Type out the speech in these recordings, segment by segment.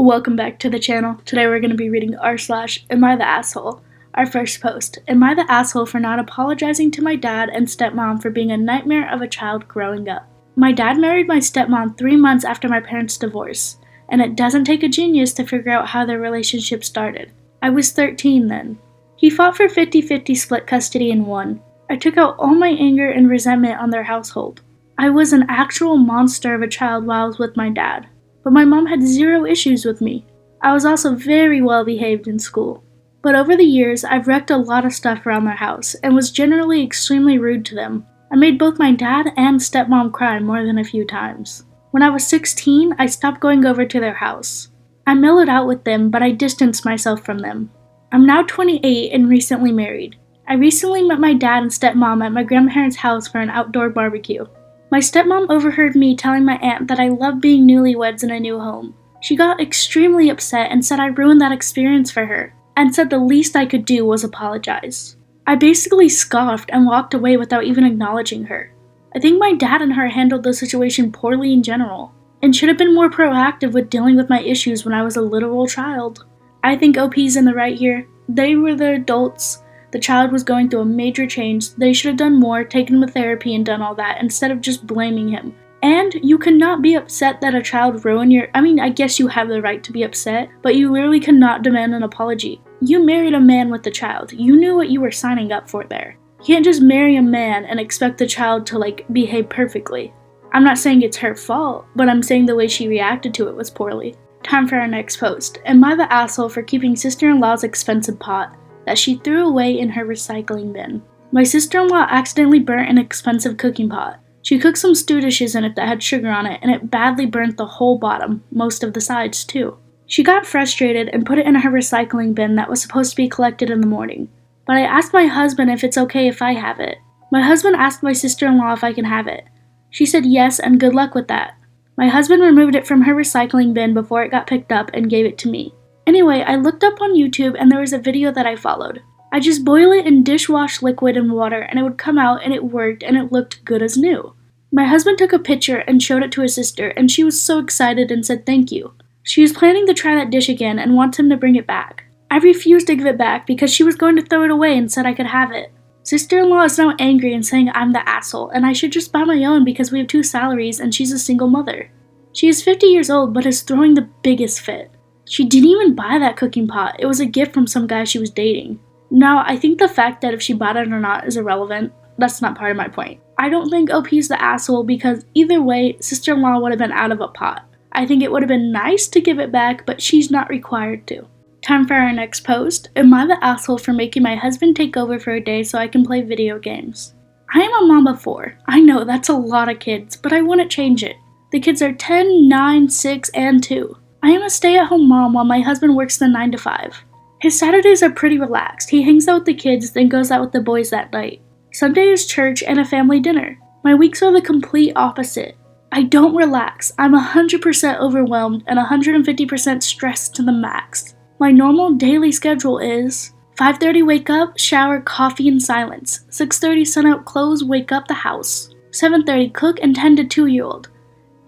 Welcome back to the channel. Today we're going to be reading r/AmITheA, our first post. Am I the asshole for not apologizing to my dad and stepmom for being a nightmare of a child growing up? My dad married my stepmom 3 months after my parents' divorce, and it doesn't take a genius to figure out how their relationship started. I was 13 then. He fought for 50-50 split custody and won. I took out all my anger and resentment on their household. I was an actual monster of a child while I was with my dad. But my mom had zero issues with me. I was also very well behaved in school. But over the years, I've wrecked a lot of stuff around their house and was generally extremely rude to them. I made both my dad and stepmom cry more than a few times. When I was 16, I stopped going over to their house. I mellowed out with them, but I distanced myself from them. I'm now 28 and recently married. I recently met my dad and stepmom at my grandparents' house for an outdoor barbecue. My stepmom overheard me telling my aunt that I love being newlyweds in a new home. She got extremely upset and said I ruined that experience for her, and said the least I could do was apologize. I basically scoffed and walked away without even acknowledging her. I think my dad and her handled the situation poorly in general, and should have been more proactive with dealing with my issues when I was a literal child. I think OP's in the right here. They were the adults. The child was going through a major change. They should have done more, taken him to therapy and done all that, instead of just blaming him. And you cannot be upset that a child ruined your— I guess you have the right to be upset, but you literally cannot demand an apology. You married a man with the child. You knew what you were signing up for there. You can't just marry a man and expect the child to, behave perfectly. I'm not saying it's her fault, but I'm saying the way she reacted to it was poorly. Time for our next post. Am I the asshole for keeping sister-in-law's expensive pot that she threw away in her recycling bin? My sister-in-law accidentally burnt an expensive cooking pot. She cooked some stew dishes in it that had sugar on it, and it badly burnt the whole bottom, most of the sides too. She got frustrated and put it in her recycling bin that was supposed to be collected in the morning. But I asked my husband if it's okay if I have it. My husband asked my sister-in-law if I can have it. She said yes and good luck with that. My husband removed it from her recycling bin before it got picked up and gave it to me. Anyway, I looked up on YouTube and there was a video that I followed. I just boil it in dishwash liquid and water and it would come out and it worked and it looked good as new. My husband took a picture and showed it to his sister and she was so excited and said thank you. She was planning to try that dish again and wants him to bring it back. I refused to give it back because she was going to throw it away and said I could have it. Sister-in-law is now angry and saying I'm the asshole and I should just buy my own because we have 2 salaries and she's a single mother. She is 50 years old but is throwing the biggest fit. She didn't even buy that cooking pot. It was a gift from some guy she was dating. Now, I think the fact that if she bought it or not is irrelevant. That's not part of my point. I don't think OP's the asshole because either way, sister-in-law would have been out of a pot. I think it would have been nice to give it back, but she's not required to. Time for our next post. Am I the asshole for making my husband take over for a day so I can play video games? I am a mom of 4. I know that's a lot of kids, but I wouldn't change it. The kids are 10, 9, 6, and 2. I am a stay-at-home mom while my husband works the 9 to 5. His Saturdays are pretty relaxed. He hangs out with the kids, then goes out with the boys that night. Sunday is church and a family dinner. My weeks are the complete opposite. I don't relax. I'm 100% overwhelmed and 150% stressed to the max. My normal daily schedule is 5:30 wake up, shower, coffee, and silence. 6:30 sun out clothes, wake up the house. 7:30 cook and tend to 2-year-old.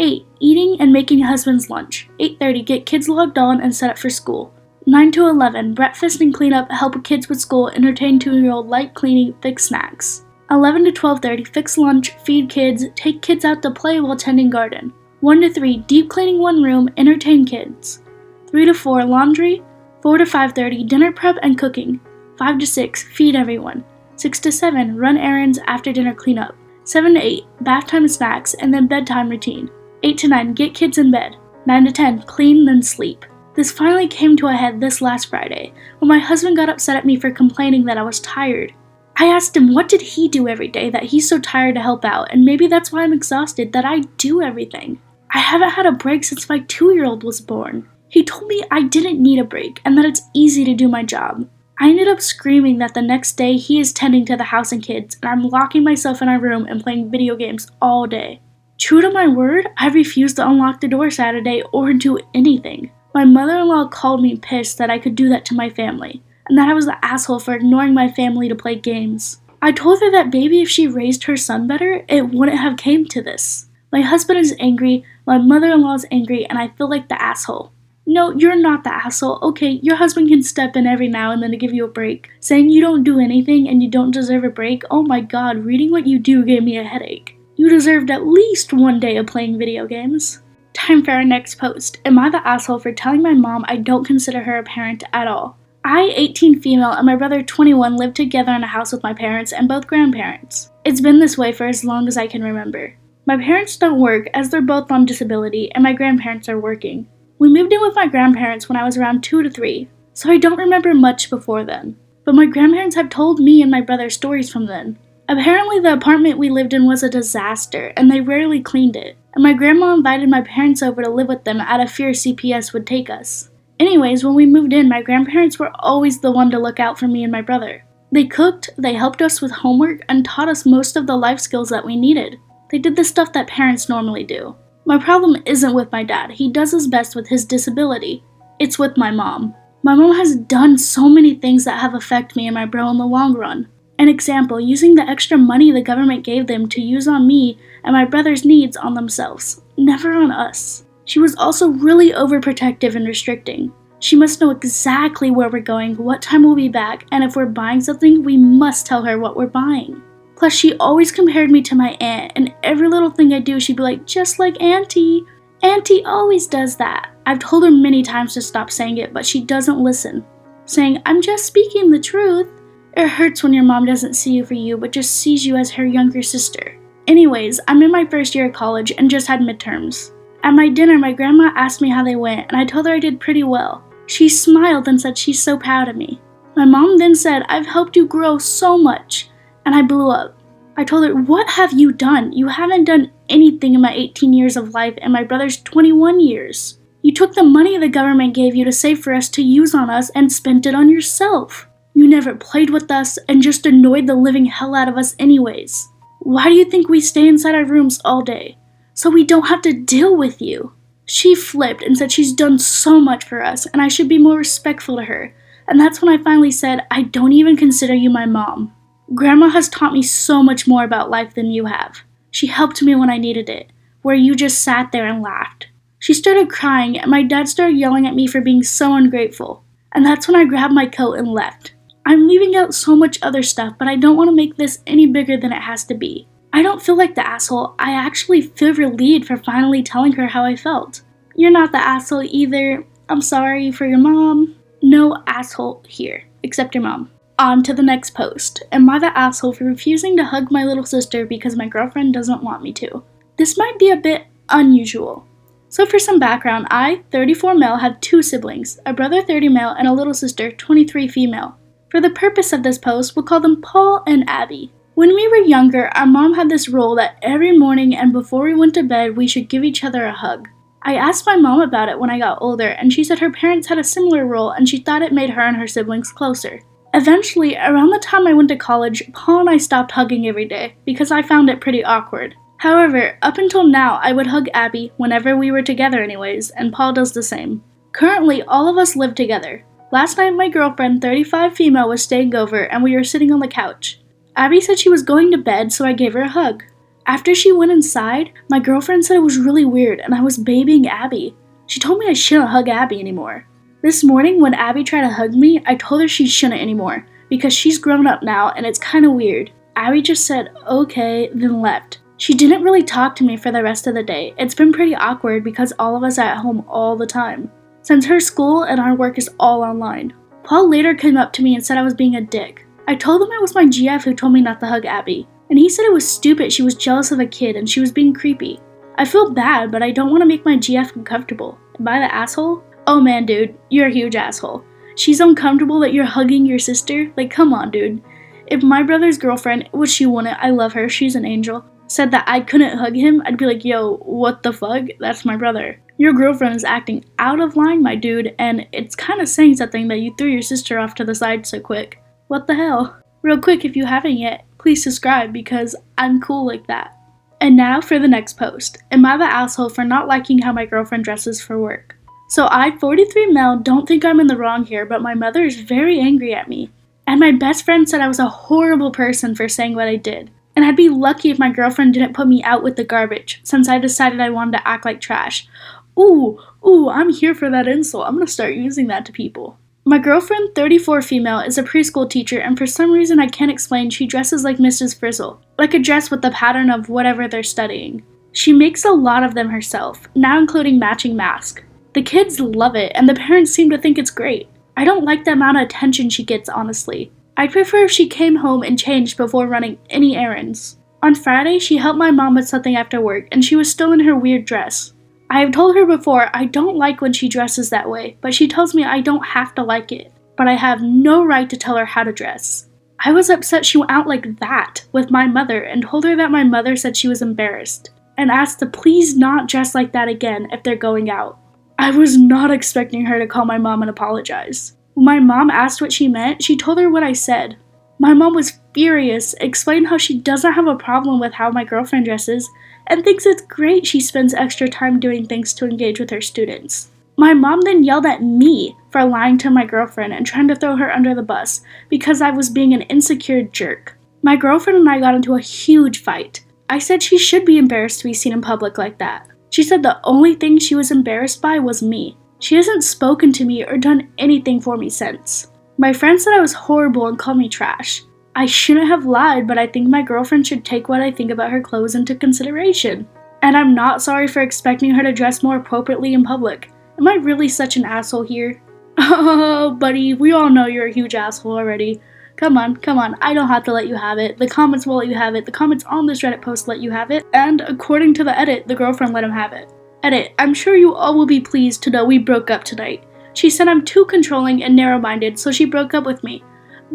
8. Eating and making husband's lunch. 8:30 get kids logged on and set up for school. 9 to 11 breakfast and clean up, help kids with school, entertain 2-year-old, light cleaning, fix snacks. 11 to 12:30 fix lunch, feed kids, take kids out to play while tending garden. 1 to 3 deep cleaning one room, entertain kids. 3 to 4 laundry. 4 to 5:30 dinner prep and cooking. 5 to 6 feed everyone. 6 to 7 run errands, after dinner cleanup. 7 to 8 bath time and snacks, and then bedtime routine. 8 to 9 get kids in bed. 9 to 10 clean, then sleep. This finally came to a head this last Friday, when my husband got upset at me for complaining that I was tired. I asked him what did he do every day that he's so tired to help out, and maybe that's why I'm exhausted, that I do everything. I haven't had a break since my 2-year-old was born. He told me I didn't need a break, and that it's easy to do my job. I ended up screaming that the next day he is tending to the house and kids, and I'm locking myself in our room and playing video games all day. True to my word, I refused to unlock the door Saturday or do anything. My mother-in-law called me pissed that I could do that to my family, and that I was the asshole for ignoring my family to play games. I told her that maybe if she raised her son better, it wouldn't have came to this. My husband is angry, my mother-in-law is angry, and I feel like the asshole. No, you're not the asshole. Okay, your husband can step in every now and then to give you a break. Saying you don't do anything and you don't deserve a break? Oh my god, reading what you do gave me a headache. You deserved at least one day of playing video games. Time for our next post. Am I the asshole for telling my mom I don't consider her a parent at all? I, 18 female, and my brother 21 live together in a house with my parents and both grandparents. It's been this way for as long as I can remember. My parents don't work as they're both on disability and my grandparents are working. We moved in with my grandparents when I was around 2 to 3, so I don't remember much before then. But my grandparents have told me and my brother stories from then. Apparently the apartment we lived in was a disaster and they rarely cleaned it, and my grandma invited my parents over to live with them out of fear CPS would take us. Anyways, when we moved in, my grandparents were always the one to look out for me and my brother. They cooked, they helped us with homework, and taught us most of the life skills that we needed. They did the stuff that parents normally do. My problem isn't with my dad, he does his best with his disability. It's with my mom. My mom has done so many things that have affected me and my bro in the long run. An example, using the extra money the government gave them to use on me and my brother's needs on themselves, never on us. She was also really overprotective and restricting. She must know exactly where we're going, what time we'll be back, and if we're buying something, we must tell her what we're buying. Plus, she always compared me to my aunt, and every little thing I do, she'd be like, just like Auntie. Auntie always does that. I've told her many times to stop saying it, but she doesn't listen. Saying, I'm just speaking the truth. It hurts when your mom doesn't see you for you, but just sees you as her younger sister. Anyways, I'm in my first year of college and just had midterms. At my dinner, my grandma asked me how they went, and I told her I did pretty well. She smiled and said she's so proud of me. My mom then said, I've helped you grow so much, and I blew up. I told her, what have you done? You haven't done anything in my 18 years of life and my brother's 21 years. You took the money the government gave you to save for us to use on us and spent it on yourself. You never played with us and just annoyed the living hell out of us anyways. Why do you think we stay inside our rooms all day? So we don't have to deal with you. She flipped and said she's done so much for us and I should be more respectful to her. And that's when I finally said, I don't even consider you my mom. Grandma has taught me so much more about life than you have. She helped me when I needed it, where you just sat there and laughed. She started crying and my dad started yelling at me for being so ungrateful. And that's when I grabbed my coat and left. I'm leaving out so much other stuff, but I don't want to make this any bigger than it has to be. I don't feel like the asshole, I actually feel relieved for finally telling her how I felt. You're not the asshole either. I'm sorry for your mom. No asshole here, except your mom. On to the next post. Am I the asshole for refusing to hug my little sister because my girlfriend doesn't want me to? This might be a bit unusual. So for some background, I, 34 male, have 2 siblings, a brother 30 male and a little sister 23 female. For the purpose of this post, we'll call them Paul and Abby. When we were younger, our mom had this rule that every morning and before we went to bed, we should give each other a hug. I asked my mom about it when I got older, and she said her parents had a similar rule and she thought it made her and her siblings closer. Eventually, around the time I went to college, Paul and I stopped hugging every day because I found it pretty awkward. However, up until now, I would hug Abby whenever we were together anyways, and Paul does the same. Currently, all of us live together. Last night, my girlfriend, 35 female, was staying over and we were sitting on the couch. Abby said she was going to bed, so I gave her a hug. After she went inside, my girlfriend said it was really weird and I was babying Abby. She told me I shouldn't hug Abby anymore. This morning, when Abby tried to hug me, I told her she shouldn't anymore because she's grown up now and it's kinda weird. Abby just said, okay, then left. She didn't really talk to me for the rest of the day. It's been pretty awkward because all of us are at home all the time, since her school and our work is all online. Paul later came up to me and said I was being a dick. I told him it was my GF who told me not to hug Abby, and he said it was stupid she was jealous of a kid and she was being creepy. I feel bad, but I don't want to make my GF uncomfortable. Am I the asshole? Oh man, dude, you're a huge asshole. She's uncomfortable that you're hugging your sister? Like, come on, dude. If my brother's girlfriend, which she wouldn't, I love her, she's an angel, said that I couldn't hug him, I'd be like, yo, what the fuck? That's my brother. Your girlfriend is acting out of line, my dude, and it's kind of saying something that you threw your sister off to the side so quick. What the hell? Real quick, if you haven't yet, please subscribe because I'm cool like that. And now for the next post. Am I the asshole for not liking how my girlfriend dresses for work? So I, 43 male, don't think I'm in the wrong here, but my mother is very angry at me. And my best friend said I was a horrible person for saying what I did. And I'd be lucky if my girlfriend didn't put me out with the garbage, since I decided I wanted to act like trash. Ooh, I'm here for that insult. I'm gonna start using that to people. My girlfriend, 34 female, is a preschool teacher, and for some reason I can't explain, she dresses like Ms.Frizzle, like a dress with the pattern of whatever they're studying. She makes a lot of them herself, now including matching masks. The kids love it, and the parents seem to think it's great. I don't like the amount of attention she gets, honestly. I'd prefer if she came home and changed before running any errands. On Friday, she helped my mom with something after work, and she was still in her weird dress. I have told her before I don't like when she dresses that way, but she tells me I don't have to like it. But I have no right to tell her how to dress. I was upset she went out like that with my mother and told her that my mother said she was embarrassed, and asked to please not dress like that again if they're going out. I was not expecting her to call my mom and apologize. When my mom asked what she meant, she told her what I said. My mom was furious, explained how she doesn't have a problem with how my girlfriend dresses, and thinks it's great she spends extra time doing things to engage with her students. My mom then yelled at me for lying to my girlfriend and trying to throw her under the bus because I was being an insecure jerk. My girlfriend and I got into a huge fight. I said she should be embarrassed to be seen in public like that. She said the only thing she was embarrassed by was me. She hasn't spoken to me or done anything for me since. My friend said I was horrible and called me trash. I shouldn't have lied, but I think my girlfriend should take what I think about her clothes into consideration. And I'm not sorry for expecting her to dress more appropriately in public. Am I really such an asshole here? Oh, buddy, we all know you're a huge asshole already. Come on, I don't have to let you have it. The comments will let you have it. The comments on this Reddit post let you have it. And according to the edit, the girlfriend let him have it. Edit, I'm sure you all will be pleased to know we broke up tonight. She said I'm too controlling and narrow-minded, so she broke up with me.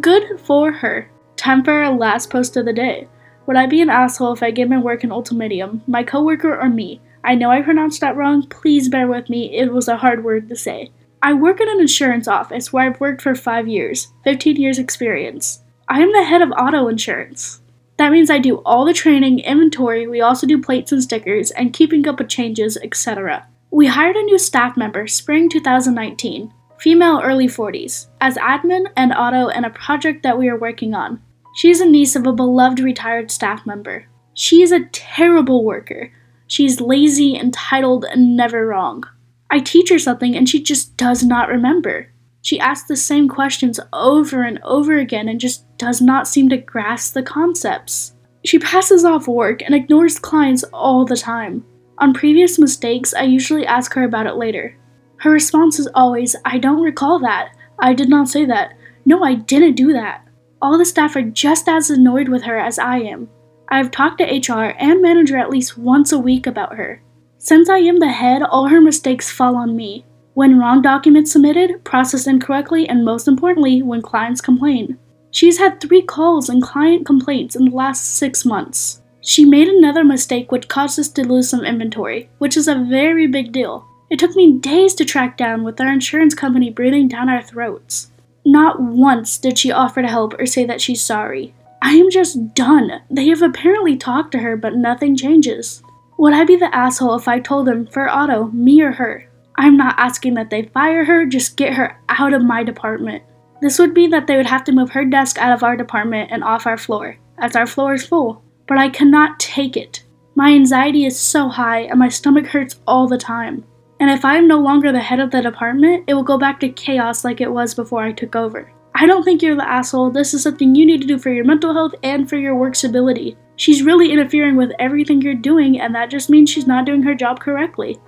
Good for her. Time for our last post of the day. Would I be an asshole if I gave my work an ultimatum? My coworker or me? I know I pronounced that wrong. Please bear with me. It was a hard word to say. I work at an insurance office where I've worked for 5 years, 15 years experience. I am the head of auto insurance. That means I do all the training, inventory, we also do plates and stickers, and keeping up with changes, etc. We hired a new staff member, spring 2019, female early 40s, as admin and auto in a project that we are working on. She is a niece of a beloved retired staff member. She is a terrible worker. She's lazy, entitled, and never wrong. I teach her something and she just does not remember. She asks the same questions over and over again and just does not seem to grasp the concepts. She passes off work and ignores clients all the time. On previous mistakes, I usually ask her about it later. Her response is always, I don't recall that. I did not say that. No, I didn't do that. All the staff are just as annoyed with her as I am. I have talked to HR and manager at least once a week about her. Since I am the head, all her mistakes fall on me. When wrong documents submitted, processed incorrectly, and most importantly, when clients complain. She's had 3 calls and client complaints in the last 6 months. She made another mistake which caused us to lose some inventory, which is a very big deal. It took me days to track down with our insurance company breathing down our throats. Not once did she offer to help or say that she's sorry. I am just done. They have apparently talked to her, but nothing changes. Would I be the asshole if I told them, for auto, me or her? I'm not asking that they fire her, just get her out of my department. This would mean that they would have to move her desk out of our department and off our floor, as our floor is full. But I cannot take it. My anxiety is so high and my stomach hurts all the time. And if I am no longer the head of the department, it will go back to chaos like it was before I took over. I don't think you're the asshole. This is something you need to do for your mental health and for your work stability. She's really interfering with everything you're doing, and that just means she's not doing her job correctly.